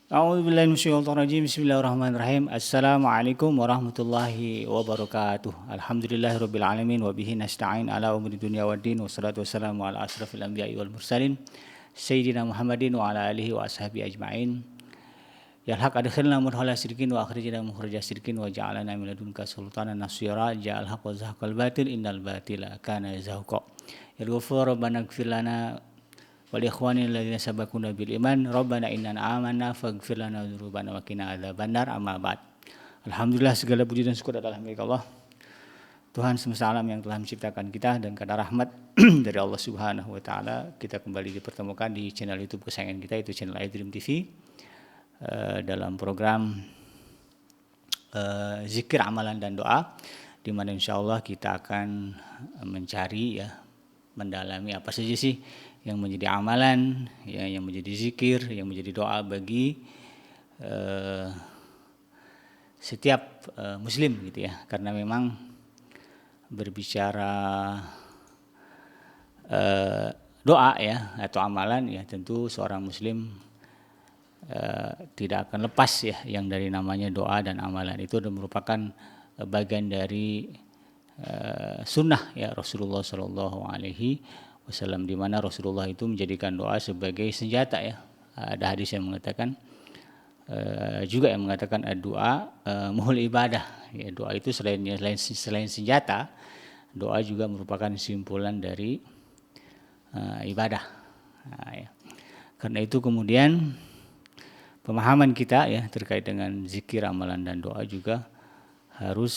A'udzubillahi minasyaitonir rajim. Bismillahirrahmanirrahim. Assalamualaikum warahmatullahi wabarakatuh. Alhamdulillahirabbil alamin wa bihi nasta'in ala umuri dunya waddin. Wassalatu wassalamu ala asrafil anbiya'i wal mursalin sayyidina Muhammadin wa ala alihi wa ashabihi ajma'in. Ya haq adkhilna mudkhala sidqin wa akhrijna mukhraja sidqin wa ja'alna min ladunka sultanan nasira. Ja'al haq wa zahaqal batil innal batila kana zahuqa. Ya ghafur rabbana ighfir lana wal ikhwanil ladzina sabaquna bil iman rabbana innana amanna faghfir lana dzunubana wa qina adzabannar amma ba'd. Alhamdulillah, segala puji dan syukur adalah milik Allah, Tuhan semesta alam yang telah menciptakan kita, dan karena rahmat dari Allah Subhanahu wa taala kita kembali dipertemukan di channel YouTube kesayangan kita, itu channel iDream TV, dalam program zikir, amalan dan doa, di mana insyaallah kita akan mencari mendalami apa saja sih yang menjadi amalan, yang menjadi zikir, yang menjadi doa bagi setiap muslim gitu ya. Karena memang berbicara doa atau amalan tentu seorang muslim tidak akan lepas yang dari namanya doa dan amalan. Itu merupakan bagian dari sunnah Rasulullah Shallallahu Alaihi Wasallam, di mana Rasulullah itu menjadikan doa sebagai senjata Ada hadis yang mengatakan juga yang mengatakan doa muhul ibadah. Doa itu selain senjata, doa juga merupakan simpulan dari ibadah. Karena itu kemudian pemahaman kita terkait dengan zikir, amalan dan doa juga harus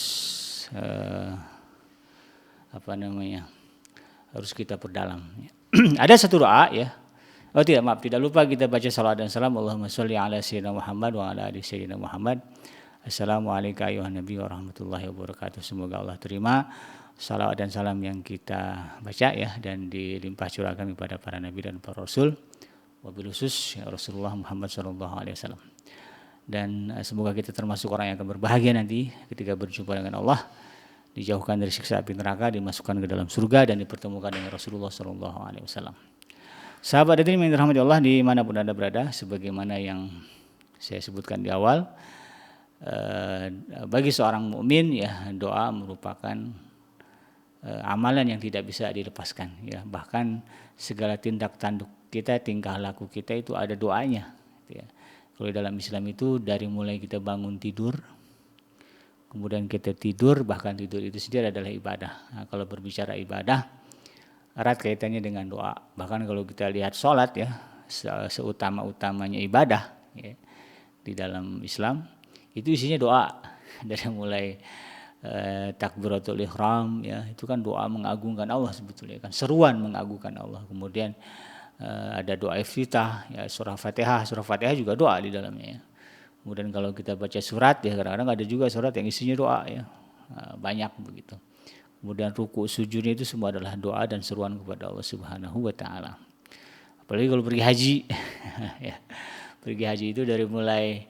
harus kita perdalam. Ada satu doa tidak lupa kita baca salawat dan salam. Allahumma sholli ala sayyidina Muhammad wa ala ali sayyidina Muhammad. Assalamualaikum ayuhan nabi warahmatullahi wabarakatuh. Semoga Allah terima salawat dan salam yang kita baca dan dilimpah curahkan kepada para nabi dan para rasul, wabil khusus Rasulullah Muhammad sallallahu alaihi wasallam. Dan semoga kita termasuk orang yang akan berbahagia nanti ketika berjumpa dengan Allah, dijauhkan dari siksa api neraka, dimasukkan ke dalam surga, dan dipertemukan dengan Rasulullah Shallallahu Alaihi Wasallam. Sahabat hadirin yang dirahmati Allah dimanapun Anda berada, sebagaimana yang saya sebutkan di awal, bagi seorang mukmin doa merupakan amalan yang tidak bisa dilepaskan. Bahkan segala tindak tanduk kita, tingkah laku kita itu ada doanya. Kalau dalam Islam itu dari mulai kita bangun tidur, kemudian kita tidur, bahkan tidur itu sendiri adalah ibadah. Nah, kalau berbicara ibadah, erat kaitannya dengan doa. Bahkan kalau kita lihat sholat seutama-utamanya ibadah di dalam Islam, itu isinya doa. Dari mulai takbiratul ihram itu kan doa mengagungkan Allah sebetulnya, kan seruan mengagungkan Allah. Kemudian ada doa iftitah, surah Fatihah juga doa di dalamnya. Kemudian kalau kita baca surat kadang-kadang ada juga surat yang isinya doa banyak begitu. Kemudian ruku sujudnya itu semua adalah doa dan seruan kepada Allah Subhanahu wa taala. Apalagi kalau pergi haji pergi haji itu dari mulai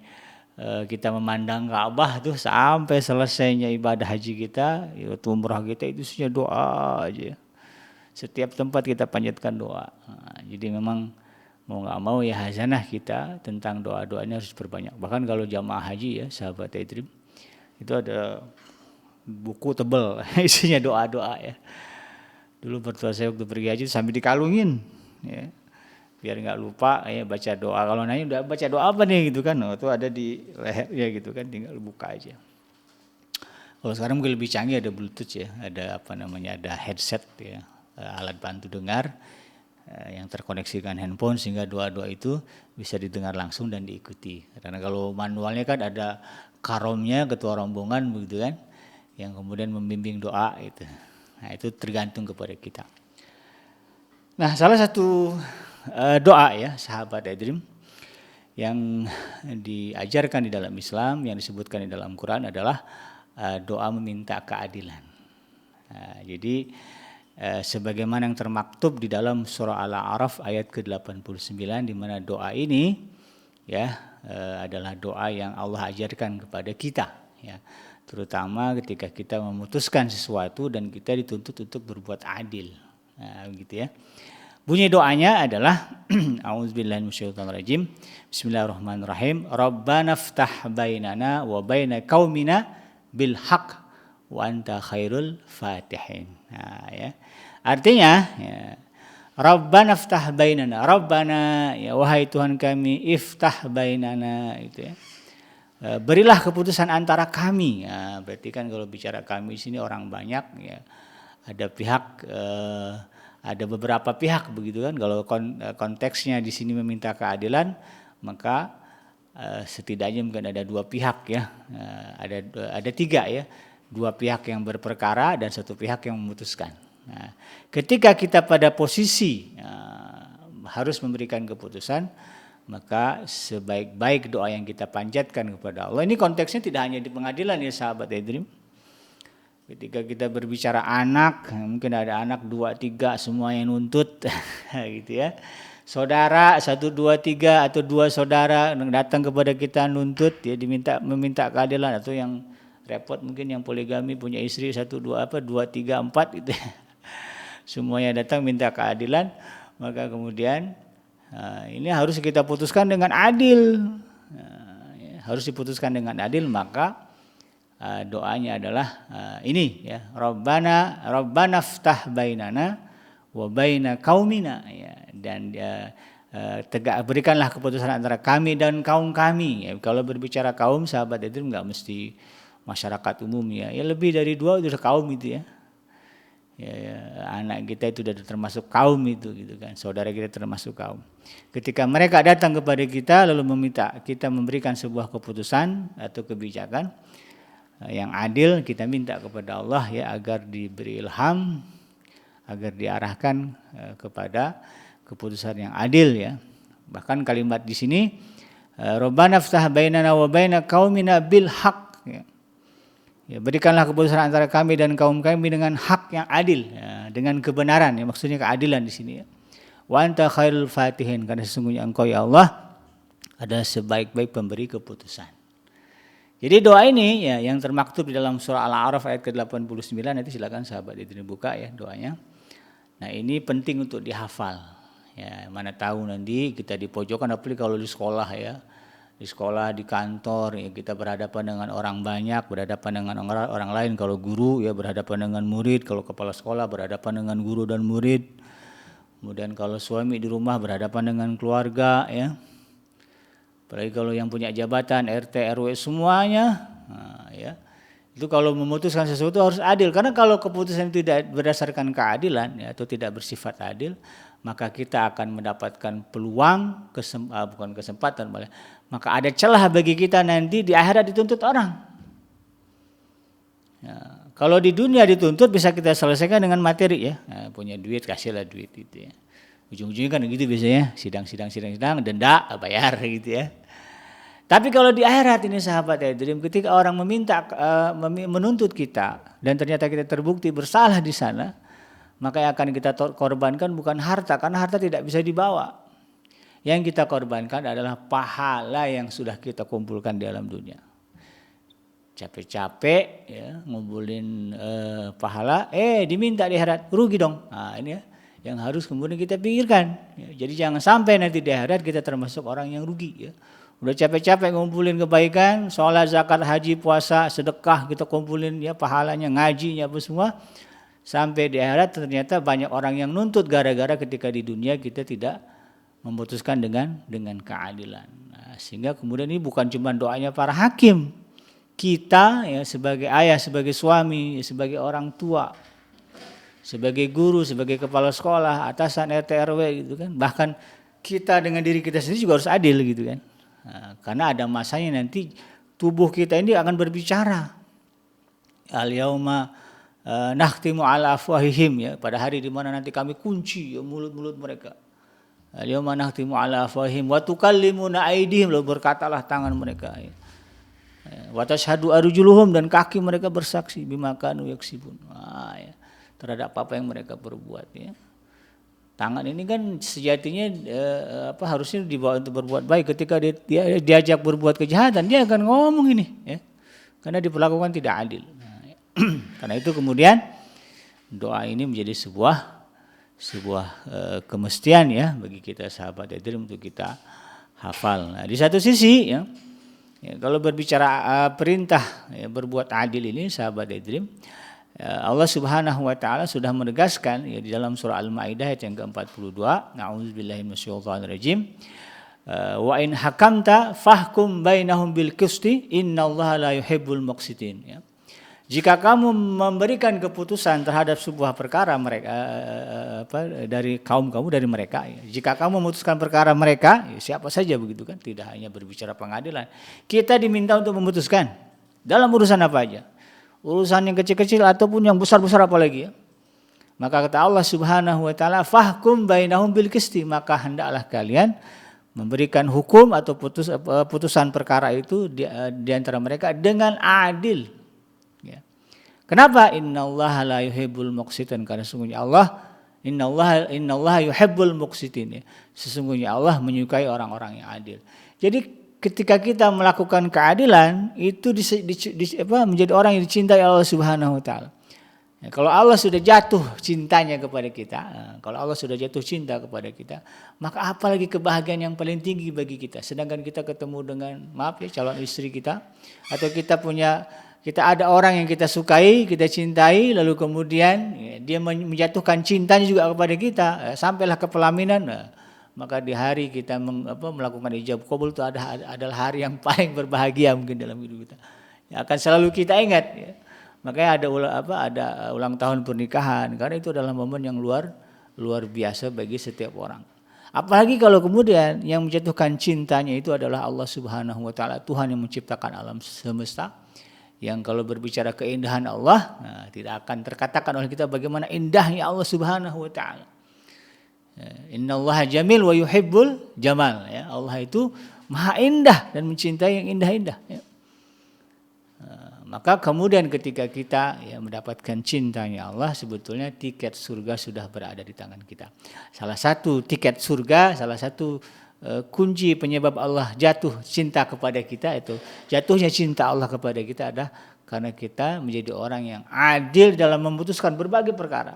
kita memandang Ka'bah tuh sampai selesainya ibadah haji kita, umrah kita, itu isinya doa aja. Setiap tempat kita panjatkan doa. Jadi memang mau nggak mau hazanah kita tentang doa-doanya harus berbanyak. Bahkan kalau jamaah haji sahabat iDream, itu ada buku tebal isinya doa-doa Dulu mertua saya waktu pergi haji sambil dikalungin biar nggak lupa baca doa. Kalau nanya udah baca doa apa nih gitu kan, itu ada di lehernya gitu kan, tinggal buka aja. Kalau sekarang mungkin lebih canggih, ada Bluetooth ada ada headset alat bantu dengar yang terkoneksi dengan handphone, sehingga doa-doa itu bisa didengar langsung dan diikuti. Karena kalau manualnya kan ada karomnya, ketua rombongan begitu kan, yang kemudian membimbing doa itu. Nah, itu tergantung kepada kita. Nah, salah satu doa sahabat iDream yang diajarkan di dalam Islam, yang disebutkan di dalam Quran adalah doa meminta keadilan. Jadi sebagaimana yang termaktub di dalam surah Al-A'raf ayat ke-89, di mana doa ini adalah doa yang Allah ajarkan kepada kita terutama ketika kita memutuskan sesuatu dan kita dituntut untuk berbuat adil. Begitu ya. Bunyi doanya adalah A'udzubillahi minasyaitonirrajim. Bismillahirrahmanirrahim. Rabbana ftah bainana wa baina qaumina bil haqq wa anta khairul fatihin. Nah, ya. Artinya ya, Rabbana ftah bainana. Rabbana, ya wahai Tuhan kami, iftah bainana, itu ya. Berilah keputusan antara kami. Ya, berarti kan kalau bicara kami di sini orang banyak ya. Ada pihak ada beberapa pihak begitu kan. Kalau konteksnya di sini meminta keadilan, maka setidaknya mungkin ada dua pihak ya. Ada tiga ya. Dua pihak yang berperkara dan satu pihak yang memutuskan. Nah, ketika kita pada posisi harus memberikan keputusan, maka sebaik-baik doa yang kita panjatkan kepada Allah. Ini konteksnya tidak hanya di pengadilan ya sahabat Edrim. Ketika kita berbicara anak, mungkin ada anak 2, 3 semua yang nuntut gitu ya. Saudara 1, 2, 3 atau 2 saudara datang kepada kita nuntut ya, meminta keadilan, atau yang repot mungkin yang poligami punya istri 1, 2 2, 3, 4 gitu ya. Semuanya datang minta keadilan, maka kemudian ini harus kita putuskan dengan adil. Harus diputuskan dengan adil, maka doanya adalah ini ya, Rabbana ftah bainana wa baina qaumina ya, dan berikanlah keputusan antara kami dan kaum kami ya. Kalau berbicara kaum sahabat itu enggak mesti masyarakat umum ya, lebih dari 2 udah kaum itu ya. Anak kita itu sudah termasuk kaum itu gitu kan, saudara kita termasuk kaum. Ketika mereka datang kepada kita lalu meminta kita memberikan sebuah keputusan atau kebijakan yang adil, kita minta kepada Allah ya agar diberi ilham, agar diarahkan kepada keputusan yang adil ya. Bahkan kalimat di sini Rabbana ftah bainana wa baina qaumina bil haqq ya. Ya, berikanlah keputusan antara kami dan kaum kami dengan hak yang adil ya, dengan kebenaran ya, maksudnya keadilan di sini ya. Wa anta khairul fatihin, karena sesungguhnya Engkau ya Allah adalah sebaik-baik pemberi keputusan. Jadi doa ini ya yang termaktub di dalam surah Al-A'raf ayat ke-89, nanti silakan sahabat itu dibuka ya doanya. Nah, ini penting untuk dihafal. Ya, mana tahu nanti kita di pojokan, apalagi kalau di sekolah ya. Di sekolah, di kantor ya, kita berhadapan dengan orang banyak, berhadapan dengan orang lain. Kalau guru ya berhadapan dengan murid, kalau kepala sekolah berhadapan dengan guru dan murid. Kemudian kalau suami di rumah berhadapan dengan keluarga ya. Apalagi kalau yang punya jabatan RT, RW semuanya, ya itu kalau memutuskan sesuatu harus adil. Karena kalau keputusan itu tidak berdasarkan keadilan ya, atau tidak bersifat adil, maka kita akan mendapatkan peluang, bukan kesempatan, maka ada celah bagi kita nanti di akhirat dituntut orang. Ya, kalau di dunia dituntut bisa kita selesaikan dengan materi ya, punya duit kasihlah duit itu ya. Ujung-ujungnya kan gitu biasanya, sidang, denda, bayar gitu ya. Tapi kalau di akhirat ini sahabat ya, ketika orang menuntut kita dan ternyata kita terbukti bersalah di sana, maka yang akan kita korbankan bukan harta, karena harta tidak bisa dibawa. Yang kita korbankan adalah pahala yang sudah kita kumpulkan di alam dunia. Capek-capek ya, ngumpulin pahala, diminta di akhirat, rugi dong. Nah, ini ya yang harus kemudian kita pikirkan. Ya, jadi jangan sampai nanti di akhirat kita termasuk orang yang rugi ya. Udah capek-capek ngumpulin kebaikan, sholat, zakat, haji, puasa, sedekah kita kumpulin ya, pahalanya, ngajinya apa semua. Sampai di akhirat ternyata banyak orang yang nuntut gara-gara ketika di dunia kita tidak memutuskan dengan keadilan. Nah, sehingga kemudian ini bukan cuma doanya para hakim. Kita ya sebagai ayah, sebagai suami, sebagai orang tua, sebagai guru, sebagai kepala sekolah, atasan RT RW gitu kan. Bahkan kita dengan diri kita sendiri juga harus adil gitu kan. Nah, karena ada masanya nanti tubuh kita ini akan berbicara. Al-yauma nakhtimu ala afwahihim ya, pada hari di mana nanti kami kunci ya, mulut-mulut mereka. Al-yauma nakhtimu ala afwahihim wa tukallimuna aydihim, lalu berkatalah tangan mereka ya. Wa tashhadu arjuluhum, dan kaki mereka bersaksi bima kanu yaksibun. Nah, ya, terhadap apa yang mereka perbuat ya. Tangan ini kan sejatinya harusnya dibawa untuk berbuat baik. Ketika dia diajak berbuat kejahatan, dia akan ngomong ini ya. Karena diperlakukan tidak adil. Nah, ya. Karena itu kemudian doa ini menjadi sebuah sebuah kemestian ya bagi kita sahabat Edrim untuk kita hafal. Nah, di satu sisi ya, kalau berbicara perintah ya, berbuat adil ini sahabat Edrim, Allah Subhanahu wa taala sudah menegaskan ya di dalam surah Al-Maidah ayat yang ke-42, A'udzubillahi minasyaitonirrajim. Wa in hakamta fahkum bainahum bil qisti innallaha la yuhibbul muqsitin ya. Jika kamu memberikan keputusan terhadap sebuah perkara mereka dari kaum kamu dari mereka ya. Jika kamu memutuskan perkara mereka ya, siapa saja begitu kan, tidak hanya berbicara pengadilan. Kita diminta untuk memutuskan dalam urusan apa aja. Urusan yang kecil-kecil ataupun yang besar-besar apalagi ya. Maka kata Allah Subhanahu wa taala, fahkum bainahum bil qisti, maka hendaklah kalian memberikan hukum atau putusan perkara itu di antara mereka dengan adil. Ya. Kenapa? Innallaha la yuhibbul muqsitin, karena sesungguhnya Allah innallaha yuhibbul muqsitin. Ya. Sesungguhnya Allah menyukai orang-orang yang adil. Jadi ketika kita melakukan keadilan itu menjadi orang yang dicintai Allah Subhanahu wa taala. Ya, kalau Allah sudah jatuh cintanya kepada kita, kalau Allah sudah jatuh cinta kepada kita, maka apalagi kebahagiaan yang paling tinggi bagi kita. Sedangkan kita ketemu dengan calon istri kita, atau kita ada orang yang kita sukai, kita cintai, lalu kemudian ya, dia menjatuhkan cintanya juga kepada kita, sampailah ke pelaminan. Maka di hari kita melakukan ijab qabul itu adalah hari yang paling berbahagia mungkin dalam hidup kita. Ya, akan selalu kita ingat. Ya. Makanya ada ulang tahun pernikahan, karena itu adalah momen yang luar biasa bagi setiap orang. Apalagi kalau kemudian yang menjatuhkan cintanya itu adalah Allah Subhanahu wa taala, Tuhan yang menciptakan alam semesta. Yang kalau berbicara keindahan Allah, tidak akan terkatakan oleh kita bagaimana indahnya Allah Subhanahu wa taala. Innallaha jamil wa yuhibbul jamal ya. Allah itu maha indah dan mencintai yang indah-indah ya. Maka kemudian ketika kita ya mendapatkan cintanya Allah, sebetulnya tiket surga sudah berada di tangan kita. Salah satu tiket surga, salah satu kunci penyebab Allah jatuh cinta kepada kita, itu jatuhnya cinta Allah kepada kita adalah karena kita menjadi orang yang adil dalam memutuskan berbagai perkara.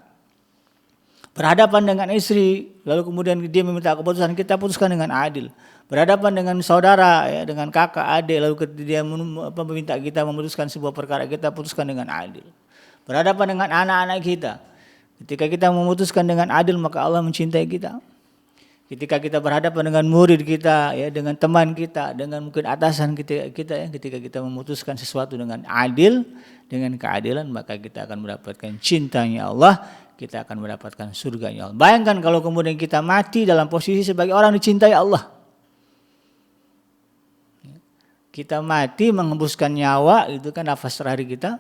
Berhadapan dengan istri, lalu kemudian dia meminta keputusan, kita putuskan dengan adil. Berhadapan dengan saudara, ya, dengan kakak, adik, lalu dia meminta kita memutuskan sebuah perkara, kita putuskan dengan adil. Berhadapan dengan anak-anak kita, ketika kita memutuskan dengan adil, maka Allah mencintai kita. Ketika kita berhadapan dengan murid kita, ya, dengan teman kita, dengan mungkin atasan kita ya, ketika kita memutuskan sesuatu dengan adil, dengan keadilan, maka kita akan mendapatkan cintanya Allah, kita akan mendapatkan surganya Allah. Bayangkan kalau kemudian kita mati dalam posisi sebagai orang dicintai Allah. Kita mati menghembuskan nyawa, itu kan nafas terakhir kita,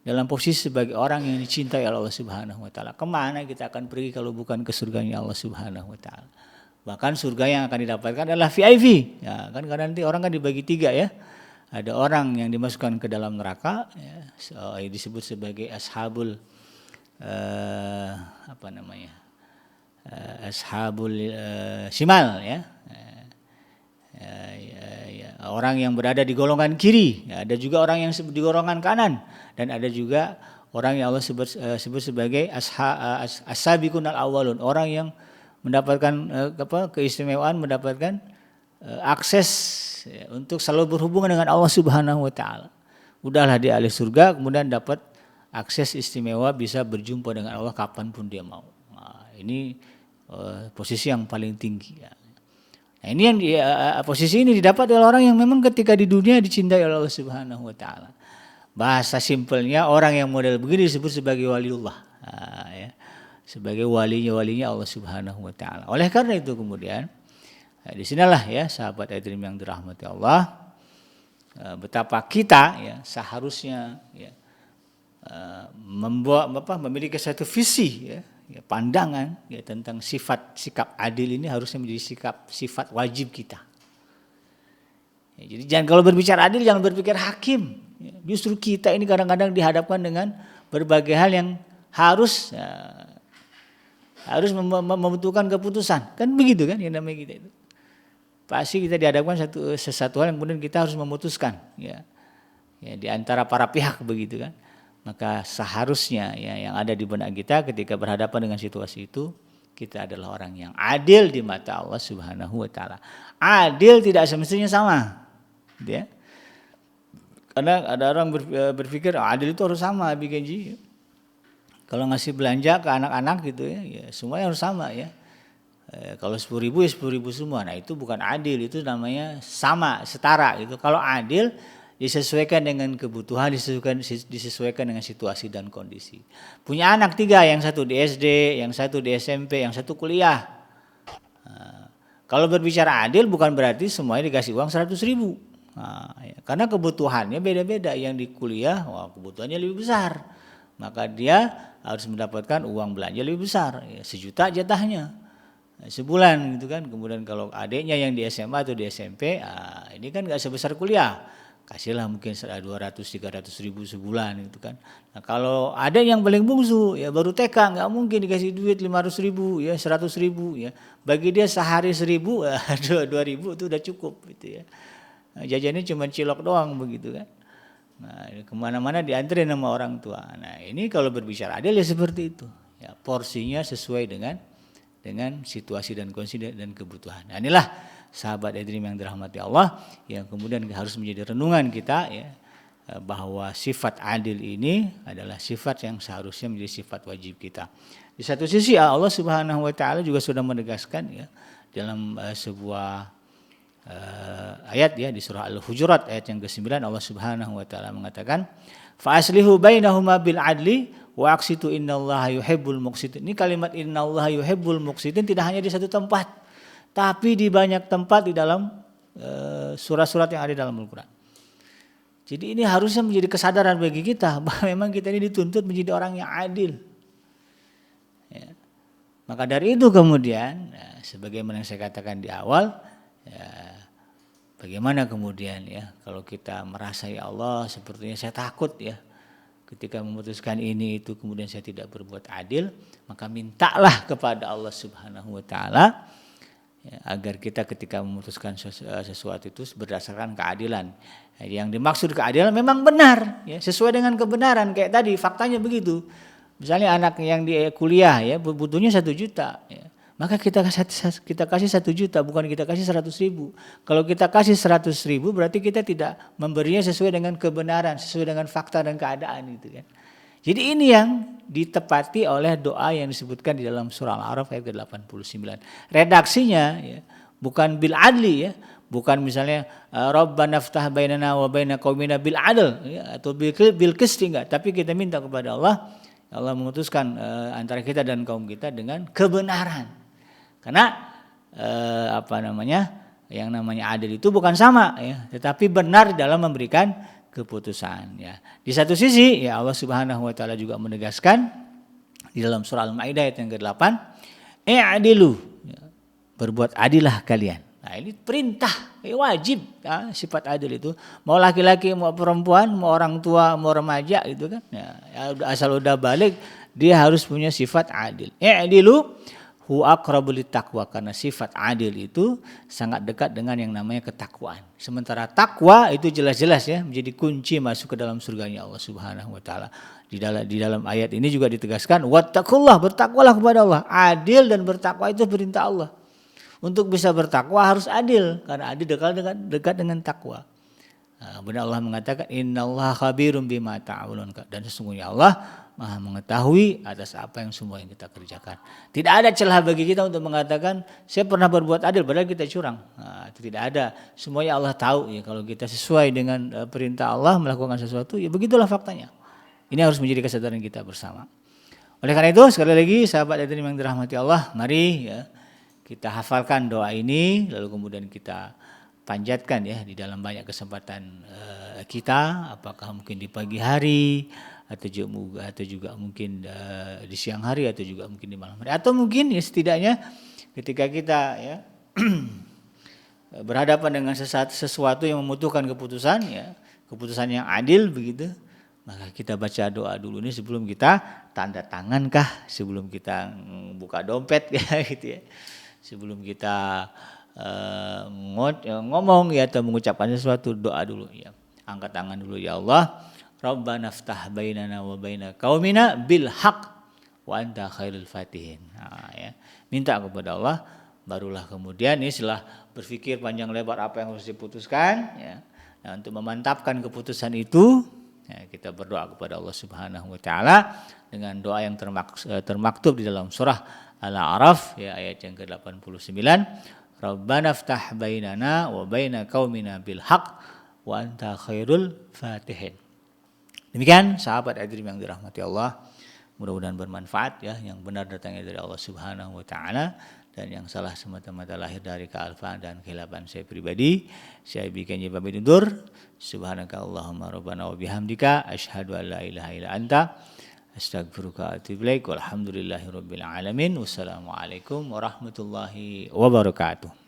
dalam posisi sebagai orang yang dicintai Allah Subhanahu wa taala. Kemana kita akan pergi kalau bukan ke surganya Allah Subhanahu wa taala? Bahkan surga yang akan didapatkan adalah VIP. Ya, kan karena nanti orang kan dibagi 3 ya. Ada orang yang dimasukkan ke dalam neraka, ya, disebut sebagai ashabul ashabul shimal ya. Orang yang berada di golongan kiri, ya, ada juga orang yang di golongan kanan, dan ada juga orang yang Allah sebut sebagai as-sabiqun al-awwalun, orang yang mendapatkan keistimewaan, mendapatkan akses ya, untuk selalu berhubungan dengan Allah Subhanahu wa taala. Udahlah dia ahli surga, kemudian dapat akses istimewa, bisa berjumpa dengan Allah kapanpun dia mau. Nah, ini posisi yang paling tinggi ya. Nah, ini yang posisi ini didapat oleh orang yang memang ketika di dunia dicintai oleh Allah Subhanahu wa taala. Bahasa simpelnya orang yang model begini disebut sebagai waliullah. Nah, ya. Sebagai walinya Allah Subhanahu wa taala. Oleh karena itu kemudian di sinilah ya sahabat Edrim yang dirahmati Allah, betapa kita ya seharusnya ya memiliki satu visi ya, pandangan ya tentang sikap adil ini harusnya menjadi sifat wajib kita. Ya, jadi jangan kalau berbicara adil jangan berpikir hakim. Ya, justru kita ini kadang-kadang dihadapkan dengan berbagai hal yang harus membutuhkan keputusan. Kan begitu kan yang namanya kita itu. Pasti kita dihadapkan sesuatu hal yang kemudian kita harus memutuskan ya. Ya di antara para pihak begitu kan. Maka seharusnya ya yang ada di benak kita ketika berhadapan dengan situasi itu, kita adalah orang yang adil di mata Allah Subhanahu wa taala. Adil tidak semestinya sama. Gitu ya. Karena ada orang berpikir adil itu harus sama Abi Genji. Kalau ngasih belanja ke anak-anak gitu ya semuanya harus sama ya. Kalau 10.000 ya 10.000 semua. Nah itu bukan adil, itu namanya sama, setara gitu. Kalau adil disesuaikan dengan kebutuhan, disesuaikan dengan situasi dan kondisi. Punya anak 3, yang satu di SD, yang satu di SMP, yang satu kuliah. Nah, kalau berbicara adil bukan berarti semuanya dikasih uang 100.000. Nah, ya, karena kebutuhannya beda-beda. Yang di kuliah, kebutuhannya lebih besar. Maka dia harus mendapatkan uang belanja lebih besar, ya, 1 juta jatahnya. Sebulan gitu kan. Kemudian kalau adiknya yang di SMA atau di SMP, ini kan nggak sebesar kuliah, kasihlah mungkin 200-300 ribu sebulan gitu kan. Nah kalau ada yang paling bungsu ya baru TK, nggak mungkin dikasih duit 500 ribu ya 100 ribu ya, bagi dia sehari 1.000 2.000 itu udah cukup gitu ya. Nah, jajannya cuma cilok doang begitu kan. Nah kemana-mana dianterin sama orang tua. Nah ini kalau berbicara adil ya seperti itu ya, porsinya sesuai dengan situasi dan kondisi dan kebutuhan. Nah, inilah sahabat Edrim yang dirahmati Allah yang kemudian harus menjadi renungan kita ya, bahwa sifat adil ini adalah sifat yang seharusnya menjadi sifat wajib kita. Di satu sisi Allah Subhanahu wa taala juga sudah menegaskan ya dalam sebuah ayat ya di surah Al-Hujurat ayat yang ke-9, Allah Subhanahu wa taala mengatakan fa aslihu bainahuma bil adli wa aqsitu innallaha yuhibbul muqsitin. Ini kalimat innallaha yuhibbul muqsitin tidak hanya di satu tempat, tapi di banyak tempat di dalam surat-surat yang ada dalam Al-Qur'an. Jadi ini harusnya menjadi kesadaran bagi kita bahwa memang kita ini dituntut menjadi orang yang adil. Ya. Maka dari itu kemudian sebagaimana yang saya katakan di awal, ya, bagaimana kemudian ya kalau kita merasa ya Allah sepertinya saya takut ya ketika memutuskan ini itu kemudian saya tidak berbuat adil, maka mintalah kepada Allah Subhanahu wa taala ya, agar kita ketika memutuskan sesuatu itu berdasarkan keadilan. Yang dimaksud keadilan memang benar ya, sesuai dengan kebenaran kayak tadi faktanya begitu. Misalnya anak yang di kuliah ya butuhnya 1 juta ya. Maka kita kasih 1 juta, bukan kita kasih 100.000. Kalau kita kasih 100.000 berarti kita tidak memberinya sesuai dengan kebenaran, sesuai dengan fakta dan keadaan gitu kan. Jadi ini yang ditepati oleh doa yang disebutkan di dalam surah Al-A'raf ayat ke-89. Redaksinya ya, bukan bil adli ya, bukan misalnya Rabbana ftah bainana wa baina qaumina bil adl ya, atau bil qisti enggak, tapi kita minta kepada Allah, Allah memutuskan antara kita dan kaum kita dengan kebenaran. Karena yang namanya adil itu bukan sama ya, tetapi benar dalam memberikan keputusan ya. Di satu sisi ya Allah Subhanahu wa taala juga menegaskan di dalam surah Al-Maidah ayat yang ke-8, i'dilu ya, berbuat adillah kalian. Nah, ini perintah wajib ya, sifat adil itu mau laki-laki mau perempuan mau orang tua mau remaja gitu kan ya, asal udah balik dia harus punya sifat adil. I'dilu huwa aqrabu littaqwa, karena sifat adil itu sangat dekat dengan yang namanya ketakwaan. Sementara takwa itu jelas-jelas ya menjadi kunci masuk ke dalam surganya Allah Subhanahu wa taala. Di dalam ayat ini juga ditegaskan wattaqullah, bertakwalah kepada Allah. Adil dan bertakwa itu perintah Allah. Untuk bisa bertakwa harus adil, karena adil dekat dengan takwa. Benar Allah mengatakan innallaha khabirum bima ta'malun, dan sesungguhnya Allah Maha mengetahui atas apa yang semua yang kita kerjakan. Tidak ada celah bagi kita untuk mengatakan saya pernah berbuat adil padahal kita curang. Nah, itu tidak ada. Semuanya Allah tahu ya, kalau kita sesuai dengan perintah Allah melakukan sesuatu ya begitulah faktanya. Ini harus menjadi kesadaran kita bersama. Oleh karena itu sekali lagi sahabat hadirin yang dirahmati Allah, mari ya kita hafalkan doa ini lalu kemudian kita panjatkan ya di dalam banyak kesempatan kita, apakah mungkin di pagi hari atau juga mungkin di siang hari atau juga mungkin di malam hari, atau mungkin ya setidaknya ketika kita ya berhadapan dengan sesuatu yang membutuhkan keputusan ya, keputusan yang adil begitu, maka kita baca doa dulu ini sebelum kita tanda tangan kah, sebelum kita buka dompet ya gitu ya, sebelum kita ngomong ya atau mengucapkan sesuatu, doa dulu ya, angkat tangan dulu, ya Allah Rabbana ftah bainana wa baina qaumina bil haq wa anta khairul fatihin. Nah, ya. Minta kepada Allah, barulah kemudian ini setelah berpikir panjang lebar apa yang harus diputuskan, ya. Nah, untuk memantapkan keputusan itu, ya, kita berdoa kepada Allah Subhanahu wa taala dengan doa yang termaktub di dalam surah Al-A'raf, ya, ayat yang ke-89. Rabbana ftah bainana wa baina qaumina bil haqq wa anta khairul fatihin. Demikian sahabat Adrim yang dirahmati Allah, mudah-mudahan bermanfaat, ya, yang benar datangnya dari Allah Subhanahu wa taala dan yang salah semata-mata lahir dari kealfaan dan khilafan saya pribadi. Saya bikin pamit undur. Subhanaka Allahumma rabbana wa bihamdika asyhadu an la ilaha illa anta astaghfiruka wa atubu ilaik. Walhamdulillahirabbil alamin. Wassalamualaikum warahmatullahi wabarakatuh.